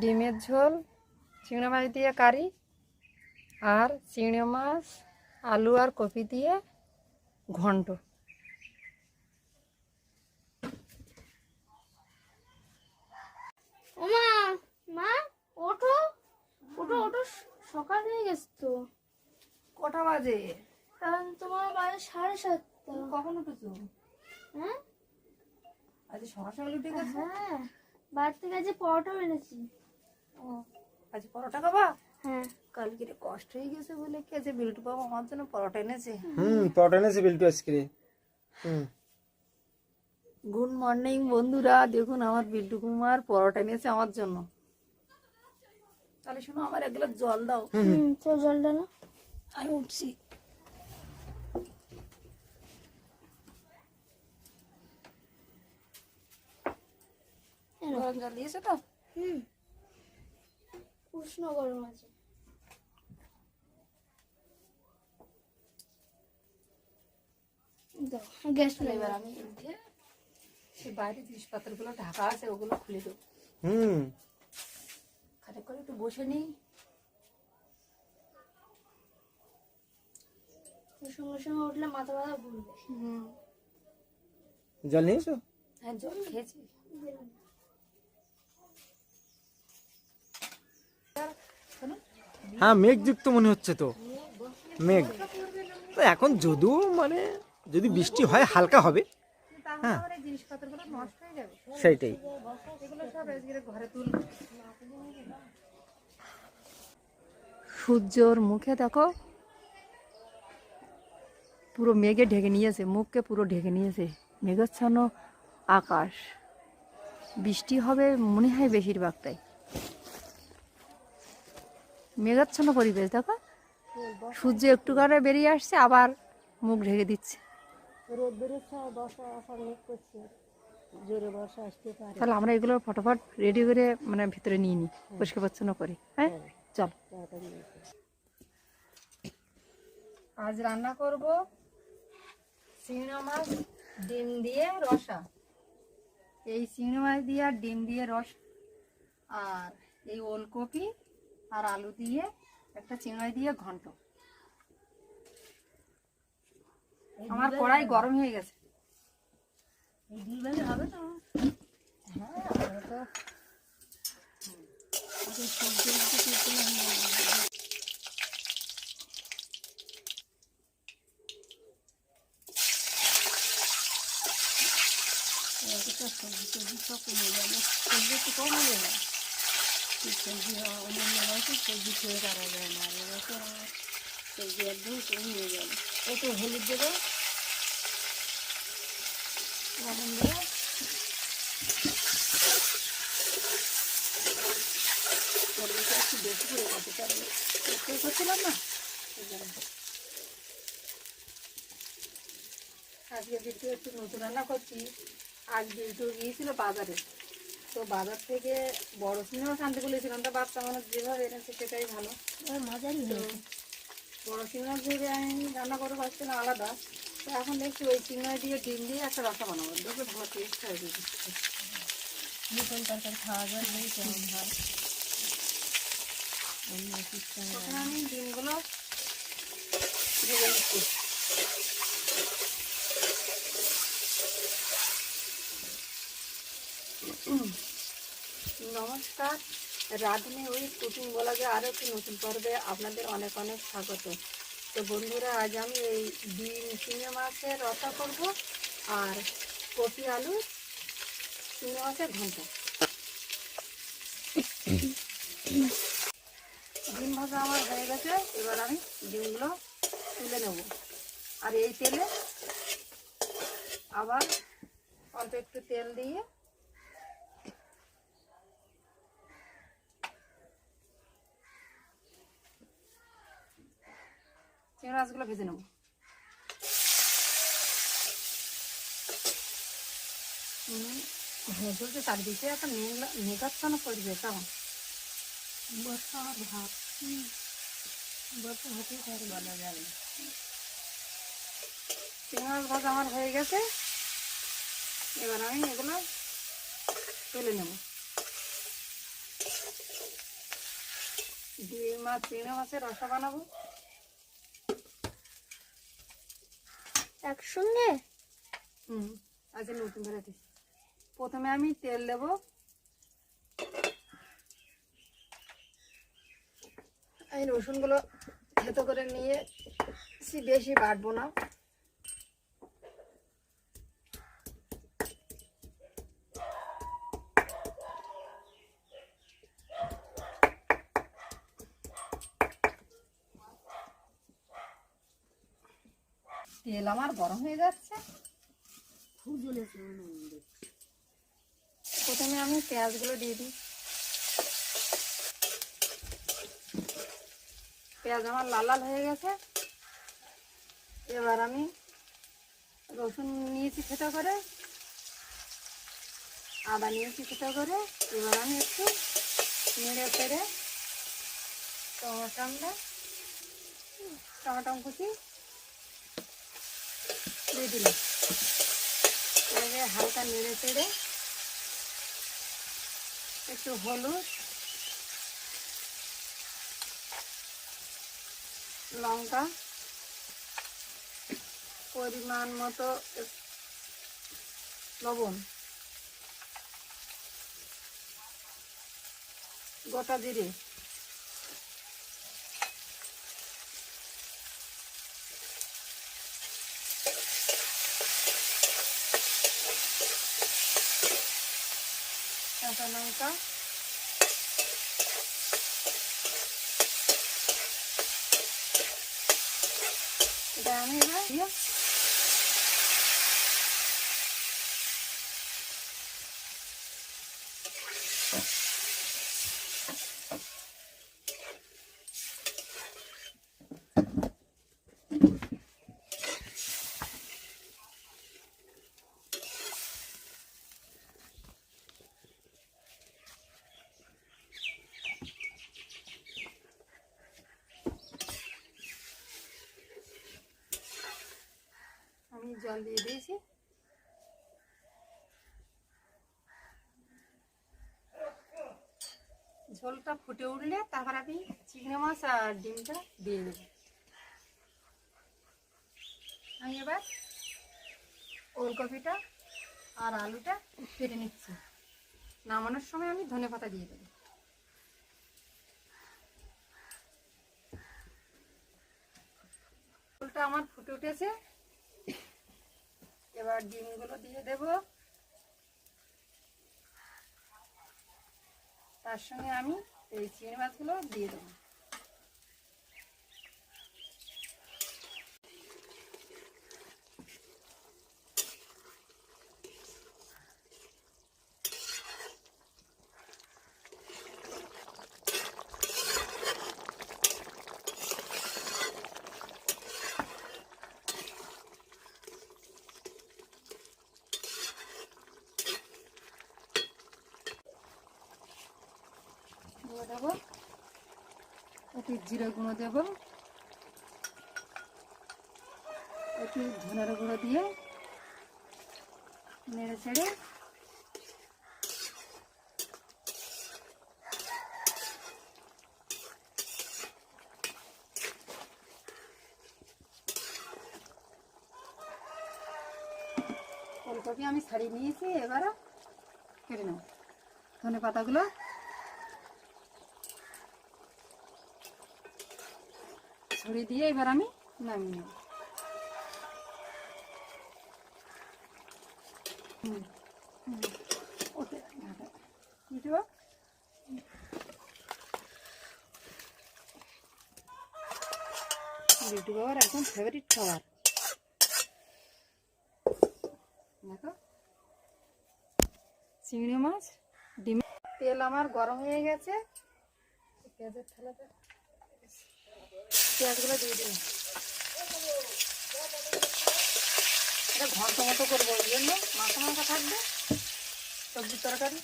ডিমের ঝোল, চিংড়ি মাছ দিয়ে কারি, আর চিংড়ি মাছ আলু আর কপি দিয়ে ঘন্ট। ওমা, মা ওঠো ওঠো ওঠো, সকাল হয়ে গেছে তো। কটা বাজে? কারণ তোমার বাজে 7:30। কখন উঠেছো? হ্যাঁ আজ সকাল সকাল উঠে গেছো? হ্যাঁ, বাড়ি থেকে আজ পরোটা এনেছি। ও, আজ পরোটা খাবা? হ্যাঁ, কালকে রে কষ্ট হয়ে গেছে বলে কি আজ বিল্টু বাবা আমার জন্য পরোটা এনেছে। পরোটা এনেছে বিল্টু আজকে। গুড মর্নিং বন্ধুরা, দেখুন আমার বিল্টু কুমার পরোটা এনেছে আমার জন্য। তাহলে শোনো, আমার এক গ্লাস জল দাও। চল জল ডালো। আমি উঠছি। গরম জল দিয়েছো তো? উষ্ণ গরম আছে। দাও, গ্যাস তাহলে এবার আমি উঠে সে বাইরে জিনিসপত্রগুলো ঢাকা আছে ওগুলো খুলে দেবো। খাটে করে একটু বসে নিই। সঙ্গে সঙ্গে উঠলে মাথা ব্যথা ঘুরবে। জল নিয়েছো? হ্যাঁ, জল খেয়েছি। হ্যাঁ, মেঘযুক্ত মনে হচ্ছে তো। মেঘ তো এখন যদিও মানে যদি বৃষ্টি হয় হালকা হবে। হ্যাঁ, জিনিসপত্রগুলো নষ্ট হয়ে যাবে, সেইটাই। এগুলো সব আজকে ঘরে তুলবো। সূর্যর মুখে দেখো, পুরো মেঘে ঢেকে নিয়েছে, মুখকে পুরো ঢেকে নিয়েছে। মেঘাচ্ছন্ন আকাশ, বৃষ্টি হবে মনে হয় বেশিরভাগটাই। মেঘাচ্ছন্ন পরিবেশ দেখো, সূর্য একটু করে বেরিয়ে আসছে, আবার মুখ ঢেকে দিচ্ছে। তাহলে আমরা এগুলো ফটোফট রেডি করে মানে ভিতরে নিয়ে নিই, পরিষ্কার পরিচ্ছন্ন করে। হ্যাঁ, চল। আজ রান্না করব চিংড়ি মাছ ডিম দিয়ে রসা। এই চিংড়ি মাছ দিয়ে আর ডিম দিয়ে রস, আর এই ওলকপি আর আলু দিয়ে একটা চিংড়ি দিয়ে ঘন্ট। আমার কড়াই গরম হয়ে গেছে। হবে তো? হ্যাঁ, তো সবজি সব কমে যাবে, সবজি একটু কম হয়ে যায়। সবজি অন্যান্য বছর সবজি খেয়ে করা যায় না, এবছর আমার সবজি একদম কম হয়ে যাবে। একটু হলুদ দেবো, লবণ দেবো, সবজিটা একটু বেশি করে করতে পারবে, একটু করছিলাম না। আজকে বিল্টু একটু নতুন রান্না করছি। আজ বিল্টু গিয়েছিল বাজারে, তো বাজার থেকে বড় চিংড়ি মাছ আনতে বলেছিলাম, তো বাচ্চা মানুষ যেভাবে এনেছে সেটাই ভালো, মজারই হয়েছে। বড় চিংড়ি মাছ ভেবে আমি রান্না করে ভাবছিলাম আলাদা, তো এখন দেখছি ওই চিংড়ি মাছ দিয়ে ডিম দিয়ে একটা রসা বানাবো, দেখবে ভালো টেস্ট হয়। নতুন তরকারি খাওয়া যায় কেমন হয়। প্রথমে আমি ডিমগুলো ভেজে নিচ্ছি। নমস্কার, রাঁধুনি উইথ কুকিং ব্লগে আরও একটি নতুন পর্বে আপনাদের অনেক অনেক স্বাগত। তো বন্ধুরা, আজ আমি এই ডিম চিংড়ি মাছের রসা করব আর কপি আলু চিংড়ি মাছের ঘন্ট। ডিম ভাজা আমার হয়ে গেছে, এবার আমি ডিমগুলো তুলে নেব। আর এই তেলে আবার অল্প একটু তেল দিয়ে চিংড়ি মাছগুলো ভেজে নেব। বলতে চারিদিকে একটা মেঘাচ্ছন্ন পরিবেশ। আমার বর্ষা আর ভাত, বর্ষা হতেই পারে, বলা যায় না। চিংড়ি মাছ ভাজা আমার হয়ে গেছে, এবার আমি এগুলো তুলে নেব। ডিম আর চিংড়ি মাছের রসা বানাবো একসঙ্গে। আজকে নতুন ভ্যারাইটি। প্রথমে আমি তেল দেব, আমি রসুনগুলো থেতো করে নিয়ে বেশি বাটবো না। তেল আমার গরম হয়ে যাচ্ছে। প্রথমে আমি পেঁয়াজগুলো দিয়ে দিই। পেঁয়াজ আমার লাল লাল হয়ে গেছে। এবার আমি রসুন নিয়েছি থেতো করে, আদা নিয়েছি থেতো করে। এবার আমি একটু নেড়ে ফেড়ে টমেটো কুচি দিয়ে দিলাম। এবারে হালকা নেড়ে চেড়ে একটু হলুদ, লঙ্কা, পরিমাণ মতো লবণ, গোটা জিরে, কাঁচা লঙ্কা, এটা আমি এবার দিয়ে আমি জল দিয়ে দিয়েছি। ঝোলটা ফুটে উঠলে তারপর আমি চিংড়ি মাছ আর ডিমটা দিয়ে দেব। আমি এবার ওলকপিটা আর আলুটা কেটে নিচ্ছি। নামানোর সময় আমি ধনেপাতা দিয়ে দেবো। ঝোলটা আমার ফুটে উঠেছে। এবার ডিমগুলো দিয়ে দেব, তার সঙ্গে আমি এই চিংড়ি মাছগুলো দিয়ে দেবো। দিয়ে দেবো একটু জিরে গুঁড়ো দেবো, একটু ধনের গুঁড়ো দিয়ে নেড়ে ছেড়ে ফুলকপি আমি ছাড়িয়ে নিয়েছি। এবারে কেটে নেব ধনে পাতাগুলো। ছড়িয়ে দিয়ে এবার আমি নামিয়ে নেব। ওতে দিতে বিটু বাবার একদম ফেভারিট খাবার। দেখো চিংড়ি মাছ ডিম। তেল আমার গরম হয়ে গেছে। পেঁয়াজের থালাটা পেঁয়াজগুলো দিয়ে দিলাম। এটা ঘন্ট মতো করবো, ওই জন্য মাখা মাখা থাকবে সবজির তরকারি।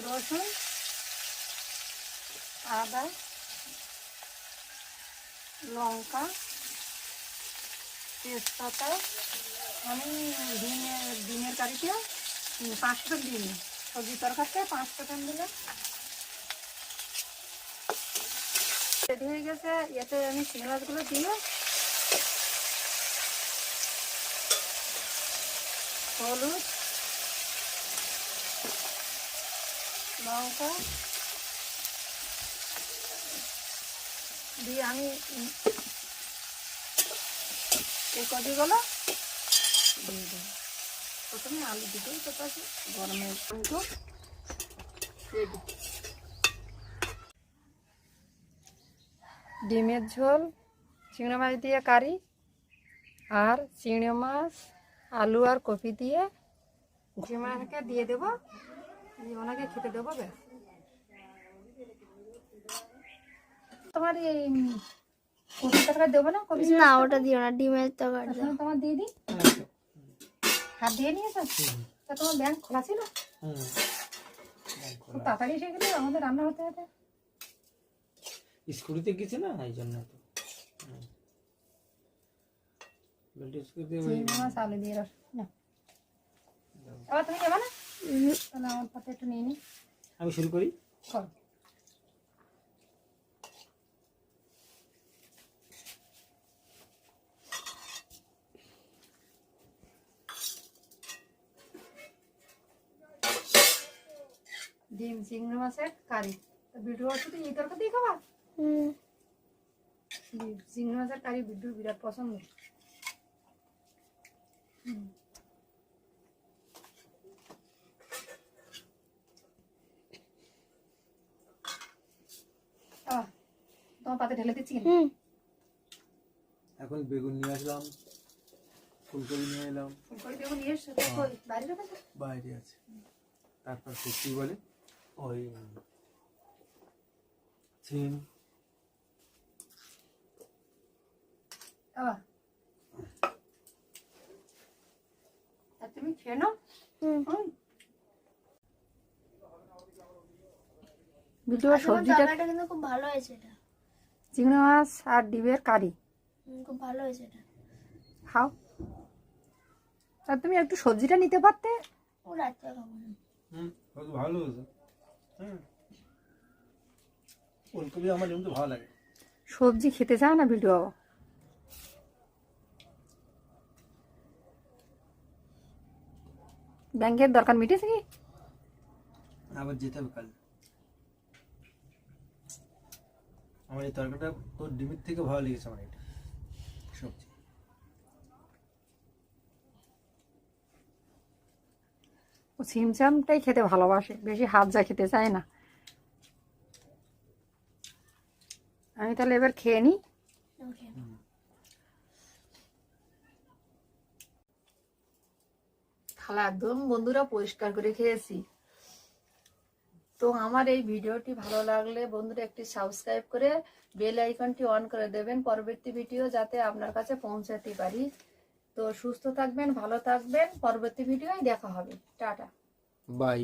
রসুন, আদা, লঙ্কা, তেজপাতা। আমি ডিমের কারিতে 5 ফোঁটা দিই, সবজির তরকারিতে 5 ফোঁটা দিলে রেডি হয়ে গেছে। এতে আমি চিংড়ি মাছগুলো দিয়ে হলুদ, লঙ্কা দিয়ে আমি এই কটিগুলো দিয়ে দেবো। প্রথমে আলু দিতেই তো পাচ্ছি গরমের কিন্তু রেডি। ডিমের ঝোল, চিংড়ি মাছ দিয়ে কারি, আর চিংড়ি মাছ আলু আর কপি দিয়ে চিংড়ি মাছকে দিয়ে দেবো, দিয়ে ওনাকে খেতে দেবো। ব্যাস। তোমার এই কপি তরকারি দেবো না? কপি না ওটা দিও না, ডিমের তরকারি দাও। তোমার দিয়ে দিই। হাত দিয়ে নিয়েছো? তা তোমার ব্যাংক খোলা ছিল? খুব তাড়াতাড়ি এসে গেলে আমাদের রান্না হতে হতে। স্কুটিতে গেছে না এই জন্য তো। চিংড়ি মাছ আলু দিয়ে রস না। আবার তুমি যাবে না? তাহলে আমার পাতে একটু নিয়ে নি। আমি শুরু করি। কর। ডিম চিংড়ি মাছের কারি। বিডুর শুধু এই তরকারি দিয়ে খাবা? চিংড়ি মাছের কারি বিডুর বিরাট পছন্দ। তোমার পাতে ঢেলে দিচ্ছি। এখন বেগুন নিয়ে আসলাম, ফুলকপি নিয়ে এলাম। ফুলকপি বেগুন নিয়ে এসছো? বাইরে রেখেছো? বাইরে আছে। তারপর কি বলে ওই সিম। আর তুমি খেয়ে নাও। সবজিটা কিন্তু খুব ভালো হয়েছে এটা। চিংড়ি মাছ আর ডিমের কারি খুব ভালো হয়েছে এটা। খাও। আর তুমি একটু সবজিটা নিতে পারতে। ও রাত্রে খাবো না। ভালো হয়েছে। ফুলকপি আমার এমনি ভালো লাগে। সবজি খেতে চায় না ভিডিও। ব্যাংকের দরকার মিটেছে কি? আবার যেতে হবে কাল। আমার এই তরকারিটা তোর ডিমের থেকে ভালো লেগেছে আমার এটা সবজি। ও সিমসামটাই খেতে ভালোবাসে, বেশি হাত যা খেতে চায় না। আমি তাহলে এবার খেয়ে নিই। থালা একদম বন্ধুরা পরিষ্কার করে খেয়েছি। তো আমার এই ভিডিওটি ভালো লাগলে বন্ধুরা একটি সাবস্ক্রাইব করে বেল আইকনটি অন করে দেবেন, পরবর্তী ভিডিও যাতে আপনার কাছে পৌঁছাতে পারি। তো সুস্থ থাকবেন, ভালো থাকবেন, পরবর্তী ভিডিওয় দেখা হবে। Tata, by.